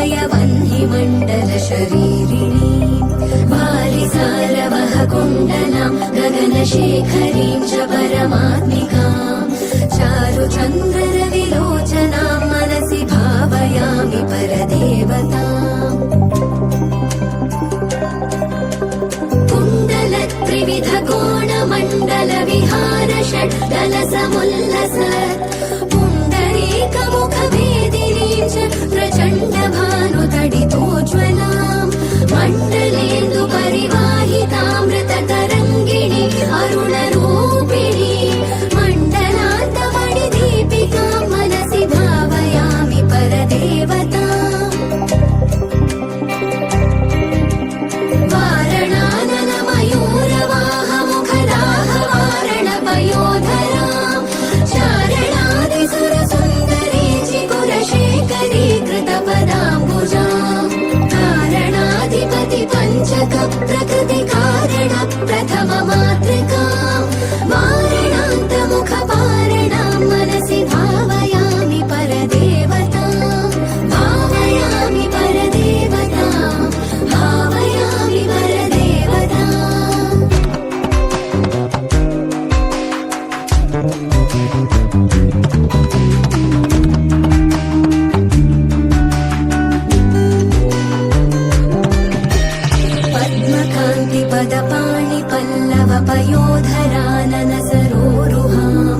लय वह्निमण्डल शरीरिणी वालिसारवह कुण्डलां गगनशेखरीं च परमात्मिकां चारुचन्द्ररविलोचनां मनसि भावयामि परदेवताम् कुण्डलत्रिविध कोणमण्डल विहार षड्दल समुल्लस पुण्डरीकमुखवेदिनीं च प्रचण्ड भानुतडितोज्ज्वलां मण्डलेन्दु परिवाहितामृततरङ्गिणी अरुणरूपिणी मण्डलान्तमणिदीपिकां मनसि भावयामि परदेवताम् वारणाननमयूरवाहमुखदाहवारणपयोधरां चारणादिसुरसुन्दरी चिकुरशेखरी कृतपदाम्बुजां कारणाधिपति पञ्चक प्रकृतिकारण प्रथम मातृकां वारणान्तमुखपारणां मनसि भावयामि परदेवतां भावयामि परदेवतां भावयामि परदेवताम् पद्मकान्ति पदपाणि पल्लव पयोधरानन सरोरुहां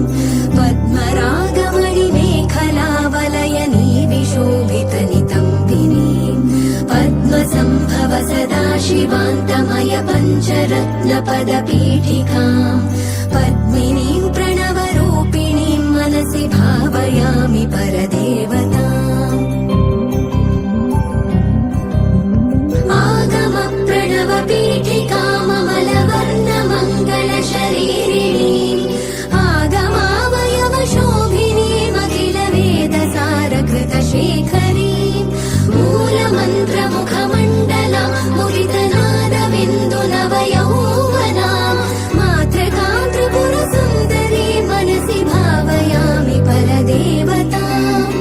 पद्मरागमणि मेखलावलयनी विशोभितनितम्बिनीं पद्मसम्भव सदा शिवान्तमय पञ्चरत्न पदपीठिकां पद्मिनीं प्रणवरूपिणीं मनसि भावयामि परदेवताम् आगम प्रणव पीठिकाममलवर्णमङ्गल शरीरिणीम् आगमावयव शोभिनीमखिल वेदसार कृतशेखरीम् मूलमन्त्रमुखमण्डलां मुदितनादबिन्दु नवयौवनां मातृकां त्रिपुरसुन्दरी मनसि भावयामि परदेवताम्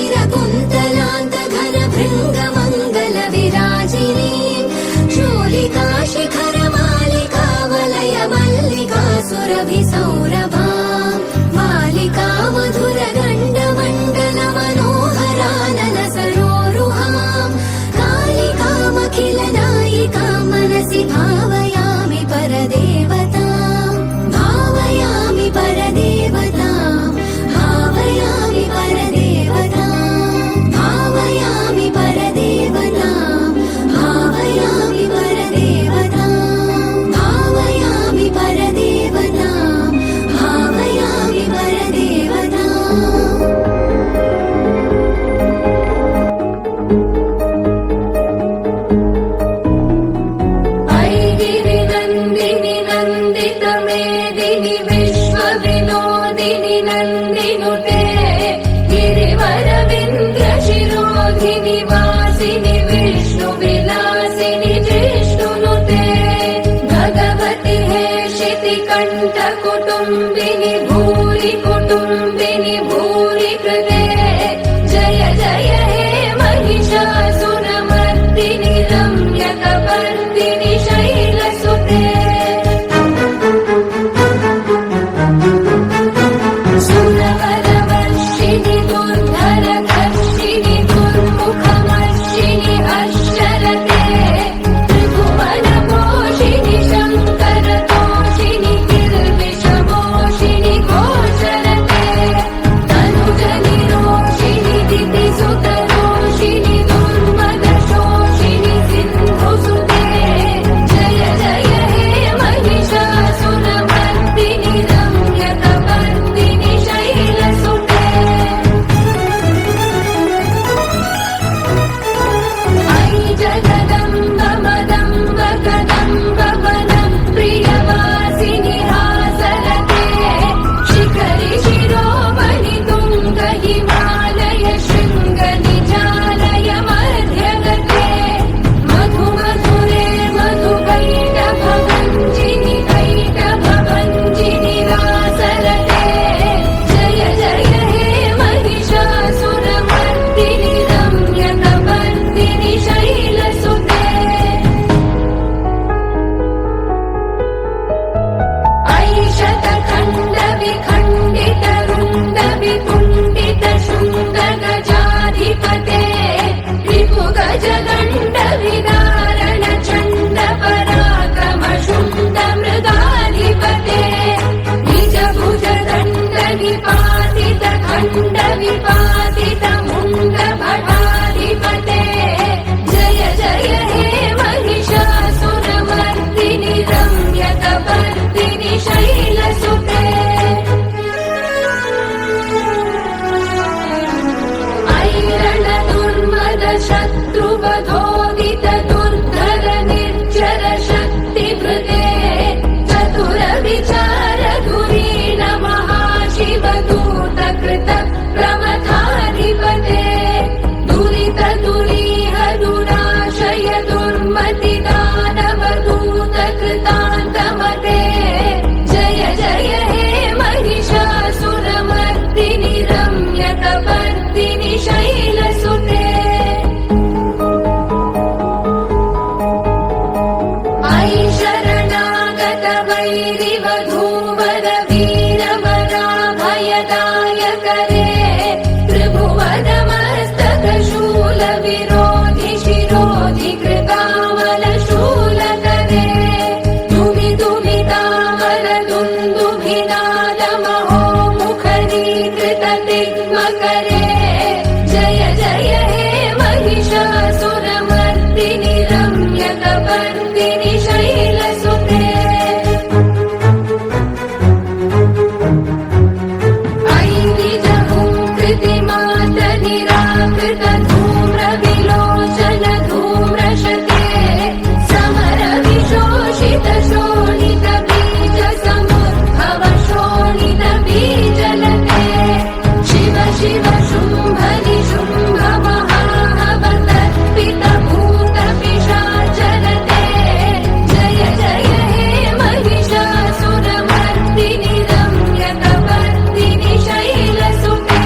कालिकातिमिरकुन्तलान्त घनभृङ्गमङ्गल विराजिनीं चूलिका शिखरमालिका वलय मल्लिकासुरभिसौरभां मालिका मधुरगण्डमण्डल मनोहरानन सरोरुहां कालिकामखिल नायिकां मनसि भावयामि परदेवताम् भावयामि परदेवताम् भावयामि परदेवताम् भावयामि परदेवताम् भावयामि परदेवताम् भावयामि परदेवताम् भावयामि परदेवताम् ऐगिरिनन्दिनि नन्दितमेदिनि विश्वविनोदिनि नन्दिनुते गिरिवरविन्द्रशिरोधिनि वासिनि विष्णुविलासिनि जिष्णुनुते भगवति हेशितिकण्ठकुटुम्बिनि भूरि कुटुम्बिनि भूरि कृते जय जय हे महिषासुरमर्दिनि रम्यकपर्दिनि शैलसुते सुरवरवर्ष खण्ड विपातित मुण्ड भटाधिपते जय जय हे महिषासुरमर्दिनि रम्यकपर्दिनि शैलसुते ऐरण दुर्मद शत्रुवधोदित दुर्धर निर्जर शक्तिभृते चतुर विचार धुरीण महाशिवदूत कृत प्रमथाधिपते दुरित दुरीह दुराशय दुर्मति दानवदूत कृतान्तमते जय जय हे महिषासुरमर्दिनि रम्यकपर्दिनि शैलसुते अयि शरणागत वैरिवधूवर वीरवराभयदायकरे त्रिभुवन मस्तक शूल विरोधि शिरोधि कृतामल शूलकरे तुमि तुमि तामर दुन्दुभिनाद महो मुखरीकृत तिग्मकरे जय जय हे महिषासुरमर्दिनि रम्यकपर्दिनि शैलसुते अयि निजहुङ्कृतिमात निराकृत धूम्र विलोचन धूम्रशते समर विशोषित शोणित बीज समुद्भव शोणित बीजलते शिव शिव शुम्भ निशुम्भ महावतर्पित भूत पिशाचरते जय जय हे महिषासुरमर्दिनि रम्यकपर्दिनि शैलसुते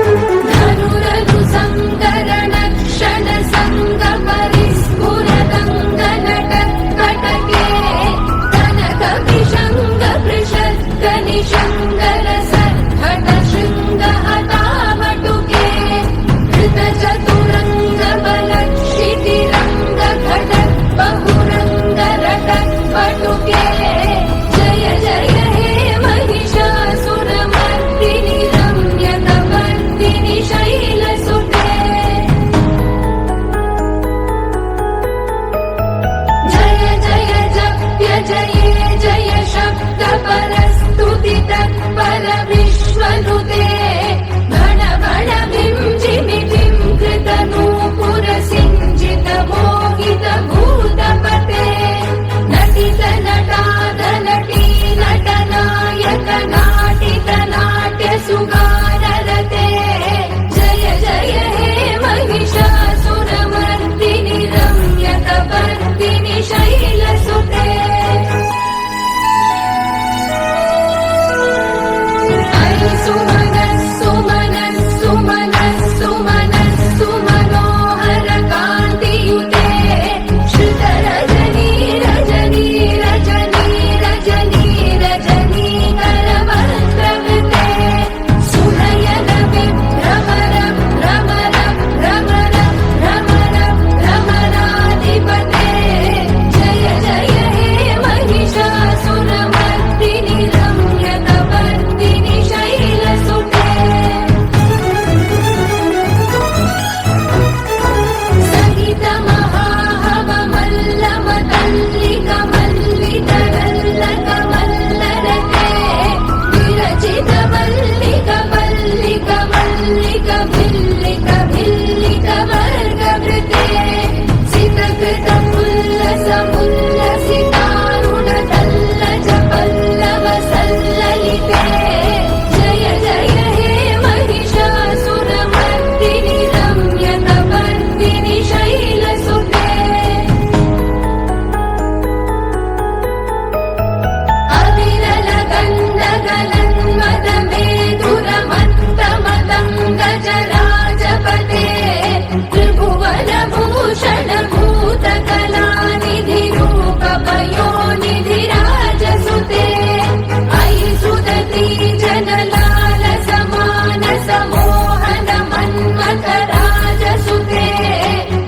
धनुरनु सङ्करण क्षण सङ्ग परिस्फुरदङ्गनट कटके कनक विशङ्ग पृषद्ग निशङ्गर सर्घट शृङ्ग हतावटुके कृत चतुरङ्ग बल क्षितिरङ्ग घट बहुरङ्ग रट पटुके जय जय हे महिषासुरमर्दिनि रम्यकपर्दिनि शैलसुते जय जय जप्य जये जय शब्द परस्तुति तत्पर विश्वनुते घन घन भिं कृत नूपुर सिञ्जित मोहित भूतपते नटित नटाद नटी नटनायक नाटित नाट्य सुगानरते जय जय हे महिषासुरमर्दिनि रम्यकपर्दिनि शैलसुते अयि सुमनः सुमनः सुमनः सुमनः सुमनोहर कान्तियुते श्रुत रजनी रजनी रजनी रजनी रजनी करवस्त्रवृते सुनयन विभ्रमर भ्रमर भ्रमर भ्रमर भ्रमराधिपते जय जय हे महिषासुरमर्दिनि रम्यकपर्दिनि शैलसुते सहित महाहव मल्लम तल्लिक मल्लितरल्लक मल्लरते विरचित वल्लिक वल्लिक वल्लिक भिल्लिक भिल्लिक वर्गवृते सितकृत उल्लस उल्लसितारुण तल्लज पल्लव सल्ललिते जय जय हे महिषासुरमर्दिनि रम्यकपर्दिनि शैलसुते अविरल गन्ध गलन्मद मेधुर मत्त मदङ्ग जराजपते त्रिभुवन भूषण भूत कलानिधि रूप पयोनिधि राजसुते अयि सुदति जनलाल समान समोहन मन्मथ राजसुते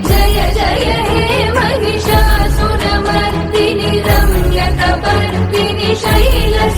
जय जय हे महिषासुरमर्दिनि रम्यकपर्दिनि शैलसुते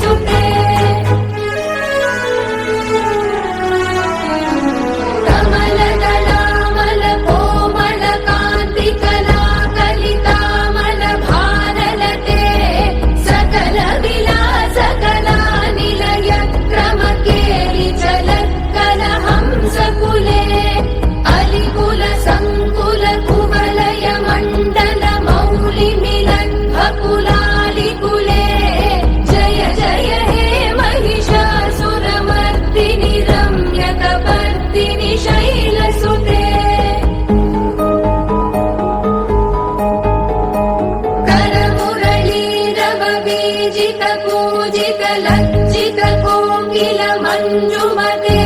पूजित पूजित लज्जित कोकिल मञ्जुमते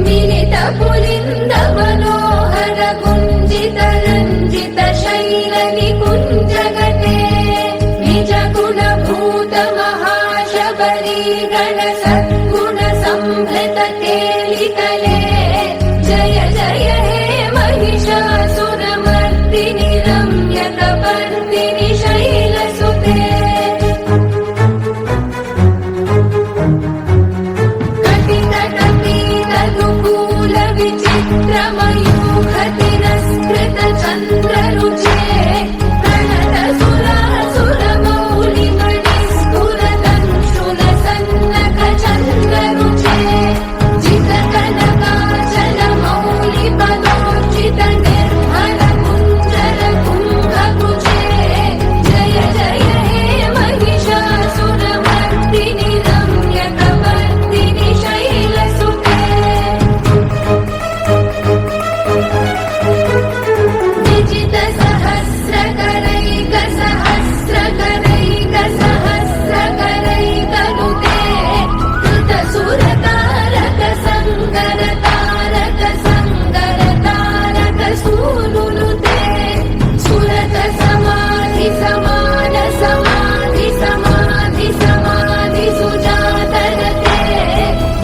मिलित पुलिन्द मनोहर कुञ्जित रञ्जित शैल निकुञ्जगते निज गुणभूत महाशबरी गण सद्गुण संभृत केलितले जय जय हे महिषासुरमर्दिनि रम्यकपर्दिनि शैलसुते कटितटपीतदुकूल विचित्रमयूखति नस्कृत चन्द्ररुचे प्रणत सुरासुरमौलिमणिस्फुरदंशुल सन्नक चन्द्ररुचे जितकनकाचल मौलिपदोर्जित निर्मल कुञ्जर कुम्भकुचे जय जय हे महिषासुरमर्दिनि रम्यकपर्दिनि शैलसुते विजित सहस्रकरैक सहस्रकरैक सहस्रकरैकनुते कृत सुरतारक संकर तारक संकर तारक सूनुनुते सुरत समाधि समान समाधि समाधि समाधि सुजातरते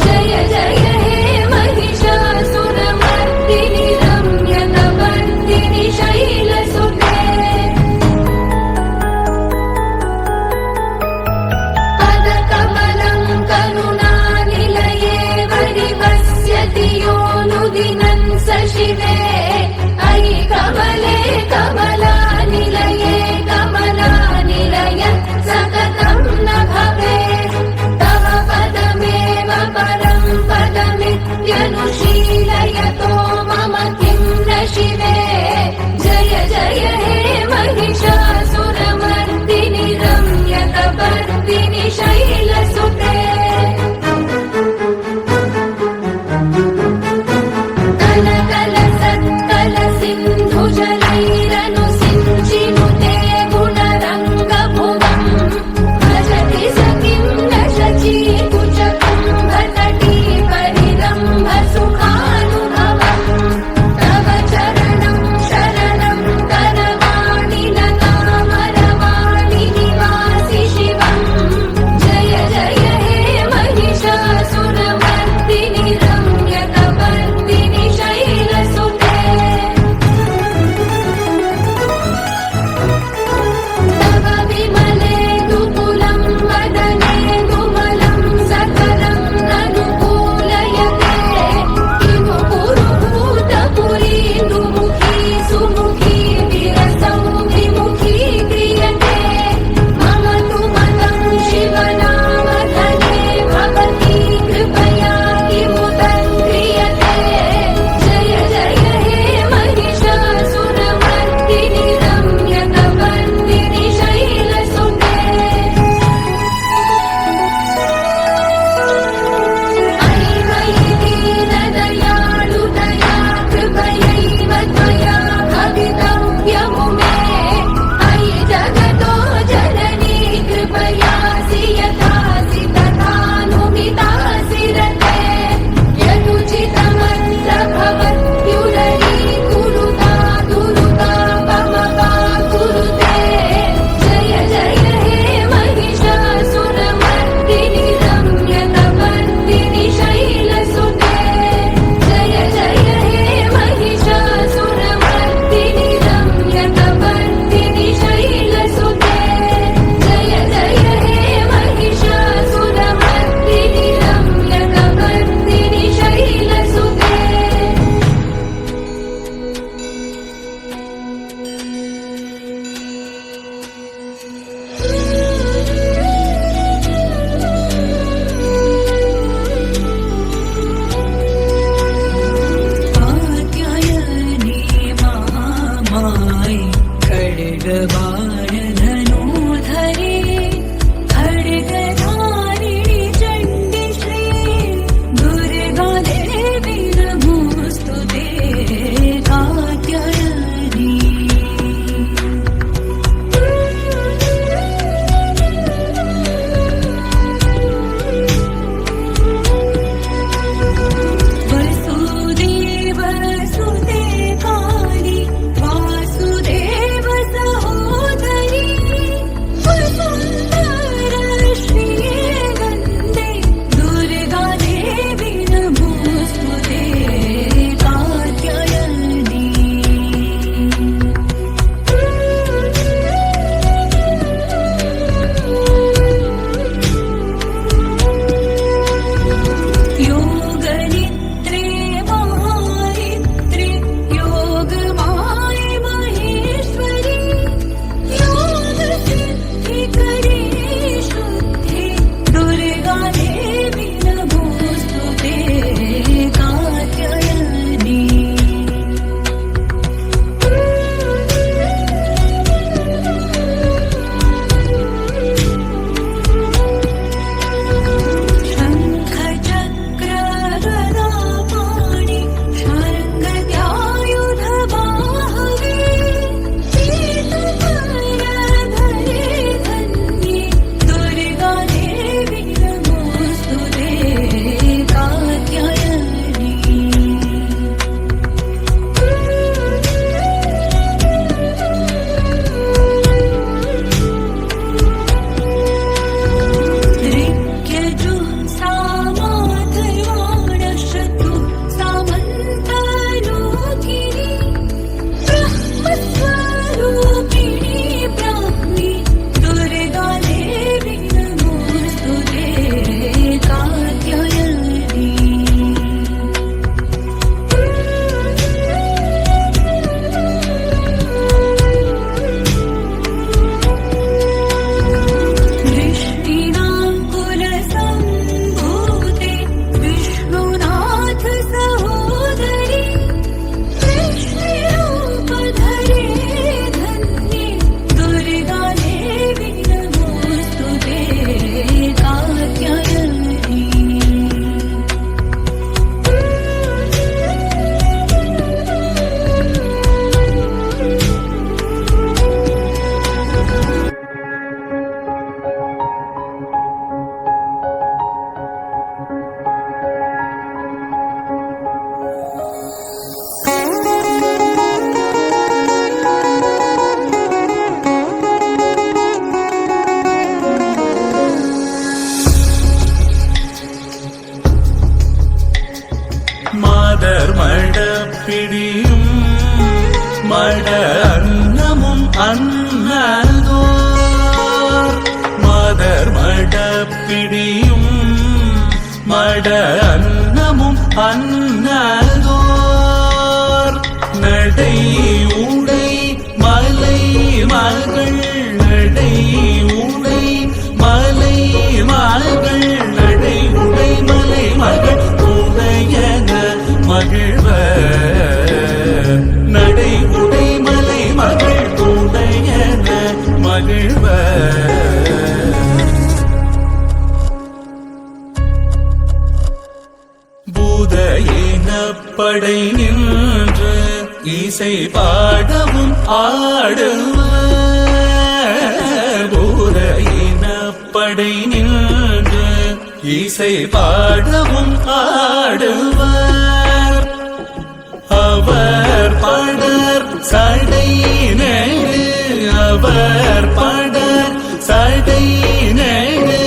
जय जय हे महिषासुरमर्दिनि रम्यकपर्दिनि शैलसुते पदकमलं करुणानिलये वरिवस्यति योऽनुदिनं स शिवे अयि कमले कमलानिलये कमलानिलय सततं न भवेत् तव पदमेव परं पदमित्यनुशीलयतो मम किं न शिवे जय जय हे महिषासुरमर्दिनि रम्यकपर्दिनि शैलसुते कलकल सत्कल सिन्धुजलैर பிடியும் மட அன்னமும் அன்னதோர் நடை உடை மலை மகள் நடை உடை மலை மகள் நடை உடை மலை மகள் உடையன மகிழ்வர் நடை உடை மலை மகள் உடையன மகிழ்வர் பூத இனப்படை நின்று இசை பாடவும் ஆடுவர் பூத இனப்படை நின்று இசை பாடவும் ஆடுவர் அவர் படர் சடை நெடு அவர் படர் சடை நெடு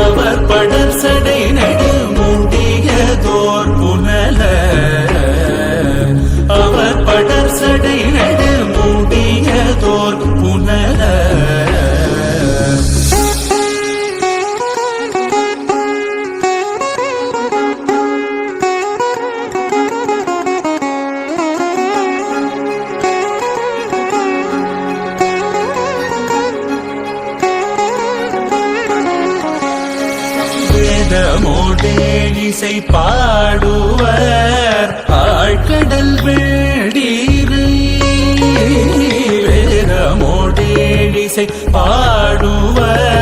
அவர் படர் சடை நெடு முடியதோர் புனல அவர் படர் சடை நெடு முடியதோர் புனல இசை பாடுவர் ஆழ்கடல் வேடீரை வேதமோடே இசை பாடுவர்